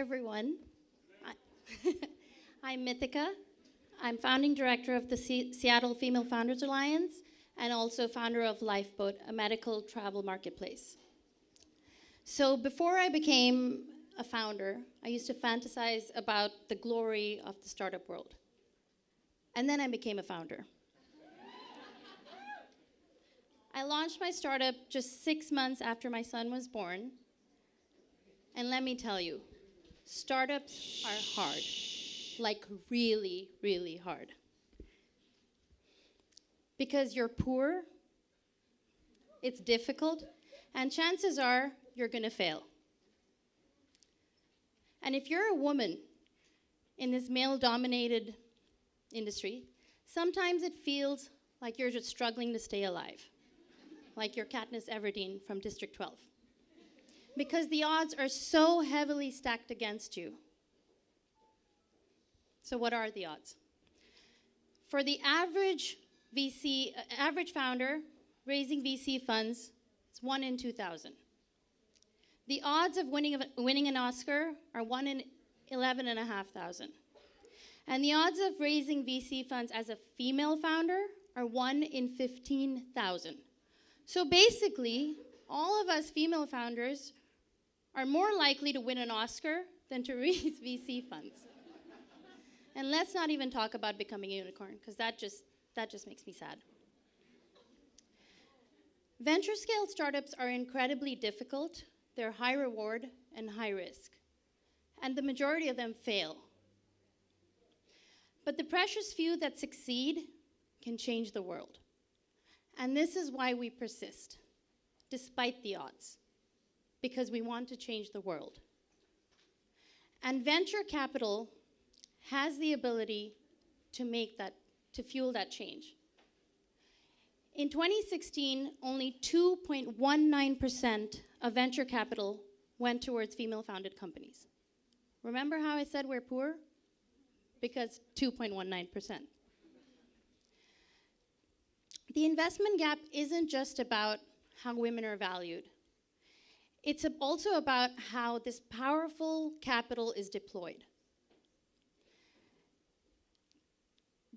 everyone. I- I'm Mitika. I'm founding director of the Seattle Female Founders Alliance and also founder of Lifeboat, a medical travel marketplace. So before I became a founder, I used to fantasize about the glory of the startup world. And then I became a founder. I launched my startup just 6 months after my son was born. And let me tell you, startups are hard, like really, really hard. Because you're poor, it's difficult, and chances are you're going to fail. And if you're a woman in this male-dominated industry, sometimes it feels like you're just struggling to stay alive, like you're Katniss Everdeen from District 12. Because the odds are so heavily stacked against you. So what are the odds? For the average average founder raising VC funds, it's 1 in 2,000. The odds of winning an Oscar are 1 in 11,500. And the odds of raising VC funds as a female founder are 1 in 15,000. So basically, all of us female founders are more likely to win an Oscar than to raise VC funds. And let's not even talk about becoming a unicorn, because that just makes me sad. Venture-scale startups are incredibly difficult. They're high reward and high risk. And the majority of them fail. But the precious few that succeed can change the world. And this is why we persist, despite the odds. Because we want to change the world. And venture capital has the ability to fuel that change. In 2016, only 2.19% of venture capital went towards female-founded companies. Remember how I said we're poor? Because 2.19%. The investment gap isn't just about how women are valued. It's also about how this powerful capital is deployed.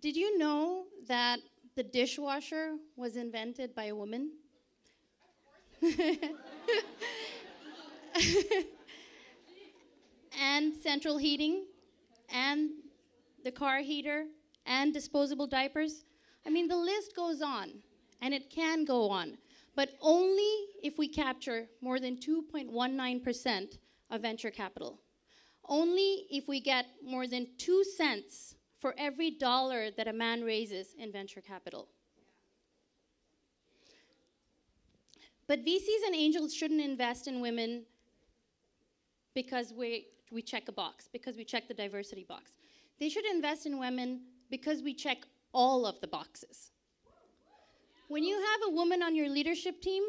Did you know that the dishwasher was invented by a woman? And central heating, and the car heater, and disposable diapers. I mean, the list goes on, and it can go on. But only if we capture more than 2.19% of venture capital. Only if we get more than 2 cents for every dollar that a man raises in venture capital. But VCs and angels shouldn't invest in women because we check a box, because we check the diversity box. They should invest in women because we check all of the boxes. When you have a woman on your leadership team,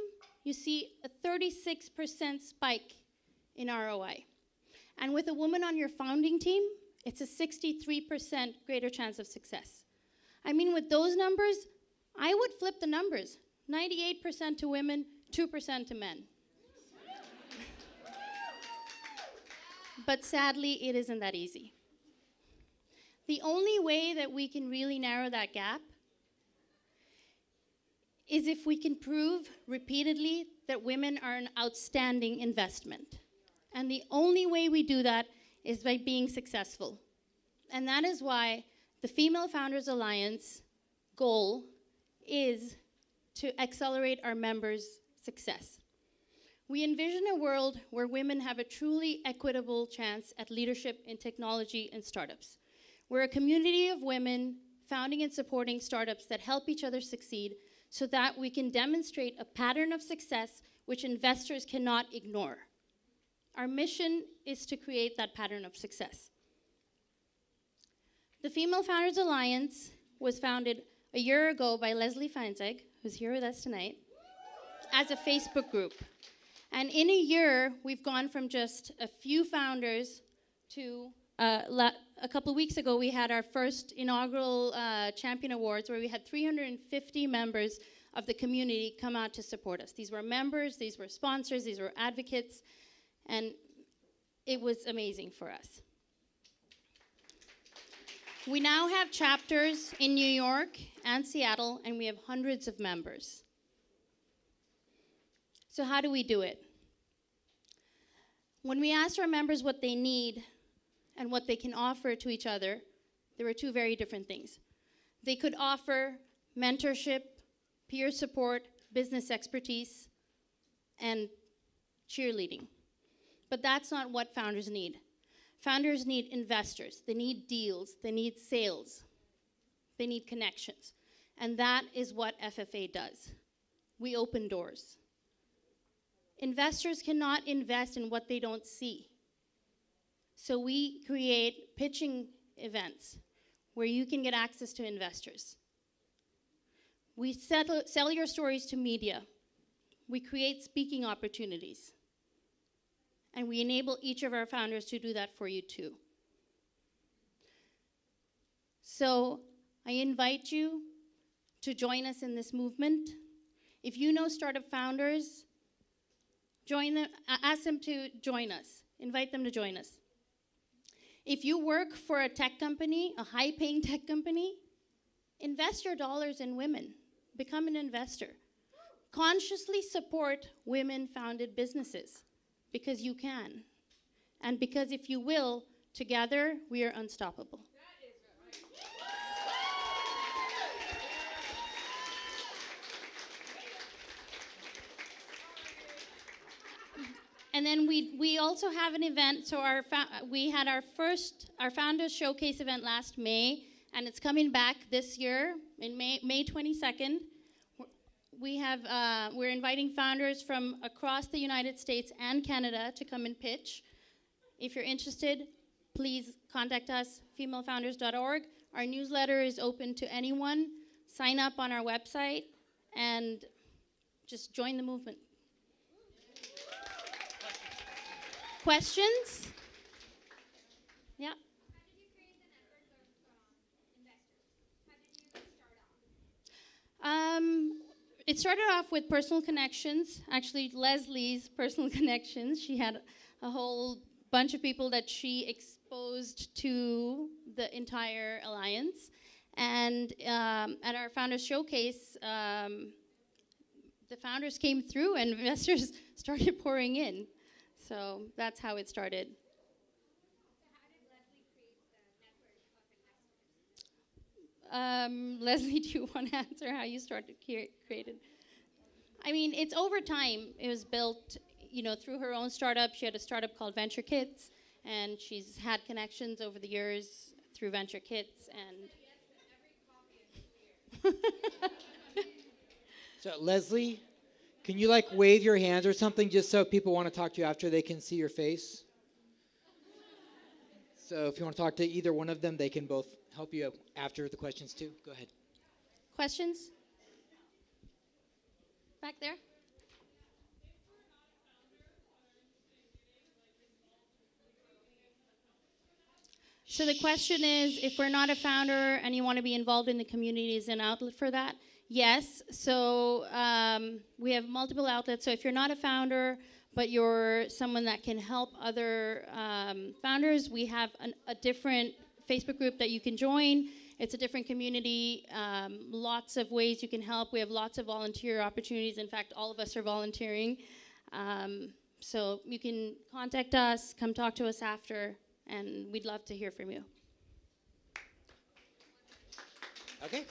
you see a 36% spike in ROI. And with a woman on your founding team, it's a 63% greater chance of success. I mean, with those numbers, I would flip the numbers. 98% to women, 2% to men. But sadly, it isn't that easy. The only way that we can really narrow that gap is if we can prove repeatedly that women are an outstanding investment. And the only way we do that is by being successful. And that is why the Female Founders Alliance goal is to accelerate our members' success. We envision a world where women have a truly equitable chance at leadership in technology and startups. We're a community of women founding and supporting startups that help each other succeed so that we can demonstrate a pattern of success which investors cannot ignore. Our mission is to create that pattern of success. The Female Founders Alliance was founded a year ago by Leslie Feinzig, who's here with us tonight, as a Facebook group. And in a year, we've gone from just a few founders to a couple of weeks ago, we had our first inaugural Champion Awards where we had 350 members of the community come out to support us. These were members, these were sponsors, these were advocates, and it was amazing for us. We now have chapters in New York and Seattle, and we have hundreds of members. So how do we do it? When we asked our members what they need and what they can offer to each other, there were two very different things. They could offer mentorship, peer support, business expertise, and cheerleading. But that's not what founders need. Founders need investors. They need deals. They need sales. They need connections. And that is what FFA does. We open doors. Investors cannot invest in what they don't see. So we create pitching events where you can get access to investors. We sell your stories to media. We create speaking opportunities. And we enable each of our founders to do that for you too. So I invite you to join us in this movement. If you know startup founders, join them, ask them to join us. Invite them to join us. If you work for a tech company, a high-paying tech company, invest your dollars in women. Become an investor. Consciously support women-founded businesses, because you can. And because if you will, together, we are unstoppable. And then we also have an event. So we had our Founders Showcase event last May, and it's coming back this year in May 22nd. We're inviting founders from across the United States and Canada to come and pitch. If you're interested, please contact us, femalefounders.org. Our newsletter is open to anyone. Sign up on our website and just join the movement. Questions? Yeah. How did you create the network of investors? How did you start off? It started off with personal connections. Actually, Leslie's personal connections. She had a whole bunch of people that she exposed to the entire alliance. And at our Founders Showcase, the founders came through and investors started pouring in. So that's how it started. So how did Leslie create the network of investors? Leslie, do you want to answer how you started created? I mean, it's over time. It was built, through her own startup. She had a startup called Venture Kits, and she's had connections over the years through Venture Kits. And So Leslie, can you wave your hands or something just so people want to talk to you after they can see your face? So if you want to talk to either one of them, they can both help you after the questions too. Go ahead. Questions? Back there? So the question is, if we're not a founder and you want to be involved in the community, is an outlet for that? Yes. So we have multiple outlets. So if you're not a founder, but you're someone that can help other founders, we have a different Facebook group that you can join. It's a different community, lots of ways you can help. We have lots of volunteer opportunities. In fact, all of us are volunteering. So you can contact us, come talk to us after, and we'd love to hear from you. Okay.